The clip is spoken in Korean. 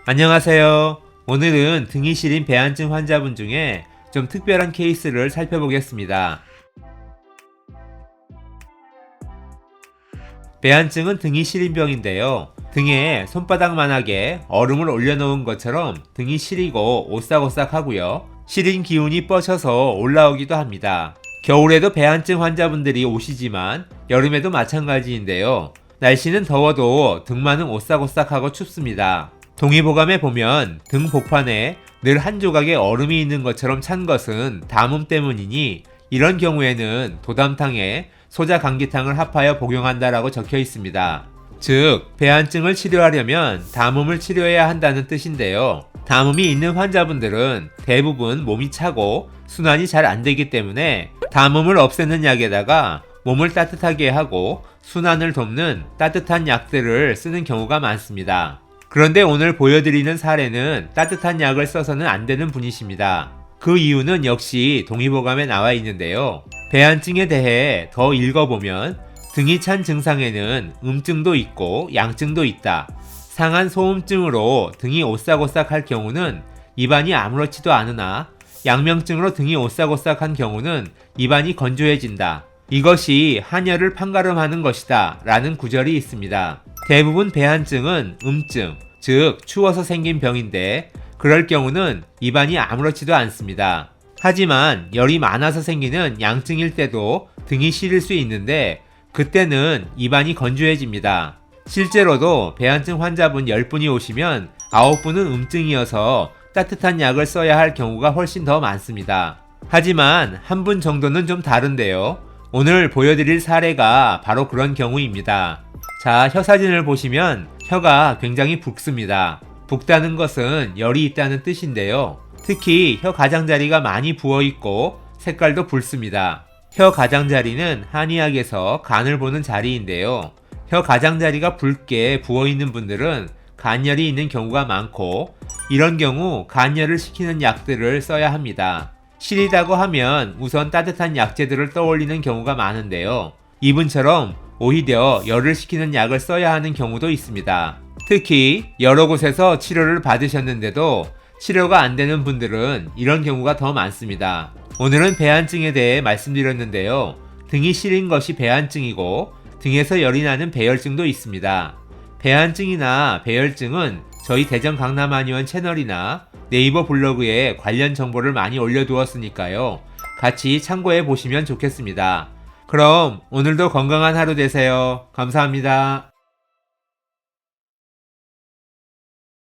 안녕하세요. 오늘은 등이 시린 배한증 환자분 중에 좀 특별한 케이스를 살펴보겠습니다. 배한증은 등이 시린 병인데요. 등에 손바닥만하게 얼음을 올려놓은 것처럼 등이 시리고 오싹오싹하고요. 시린 기운이 뻗쳐서 올라오기도 합니다. 겨울에도 배한증 환자분들이 오시지만 여름에도 마찬가지인데요. 날씨는 더워도 등만은 오싹오싹하고 춥습니다. 동의보감에 보면 등 복판에 늘 한 조각의 얼음이 있는 것처럼 찬 것은 담음 때문이니 이런 경우에는 도담탕에 소자감기탕을 합하여 복용한다라고 적혀 있습니다. 즉, 배한증을 치료하려면 담음을 치료해야 한다는 뜻인데요. 담음이 있는 환자분들은 대부분 몸이 차고 순환이 잘 안 되기 때문에 담음을 없애는 약에다가 몸을 따뜻하게 하고 순환을 돕는 따뜻한 약들을 쓰는 경우가 많습니다. 그런데 오늘 보여드리는 사례는 따뜻한 약을 써서는 안 되는 분이십니다. 그 이유는 역시 동의보감에 나와 있는데요. 배한증에 대해 더 읽어보면 등이 찬 증상에는 음증도 있고 양증도 있다. 상한 소음증으로 등이 오싹오싹할 경우는 입안이 아무렇지도 않으나 양명증으로 등이 오싹오싹한 경우는 입안이 건조해진다. 이것이 한열을 판가름하는 것이다 라는 구절이 있습니다. 대부분 배한증은 음증, 즉 추워서 생긴 병인데 그럴 경우는 입안이 아무렇지도 않습니다. 하지만 열이 많아서 생기는 양증일 때도 등이 시릴 수 있는데 그때는 입안이 건조해집니다. 실제로도 배한증 환자분 10분이 오시면 9분은 음증이어서 따뜻한 약을 써야 할 경우가 훨씬 더 많습니다. 하지만 한 분 정도는 좀 다른데요. 오늘 보여드릴 사례가 바로 그런 경우입니다. 자, 혀 사진을 보시면 혀가 굉장히 붓습니다. 붓다는 것은 열이 있다는 뜻인데요. 특히 혀 가장자리가 많이 부어있고 색깔도 붉습니다. 혀 가장자리는 한의학에서 간을 보는 자리인데요. 혀 가장자리가 붉게 부어있는 분들은 간열이 있는 경우가 많고 이런 경우 간열을 시키는 약들을 써야 합니다. 시리다고 하면 우선 따뜻한 약재들을 떠올리는 경우가 많은데요. 이분처럼 오히려 열을 식히는 약을 써야 하는 경우도 있습니다. 특히 여러 곳에서 치료를 받으셨는데도 치료가 안 되는 분들은 이런 경우가 더 많습니다. 오늘은 배한증에 대해 말씀드렸는데요. 등이 시린 것이 배한증이고 등에서 열이 나는 배열증도 있습니다. 배한증이나 배열증은 저희 대전 강남한의원 채널이나 네이버 블로그에 관련 정보를 많이 올려두었으니까요. 같이 참고해 보시면 좋겠습니다. 그럼 오늘도 건강한 하루 되세요. 감사합니다.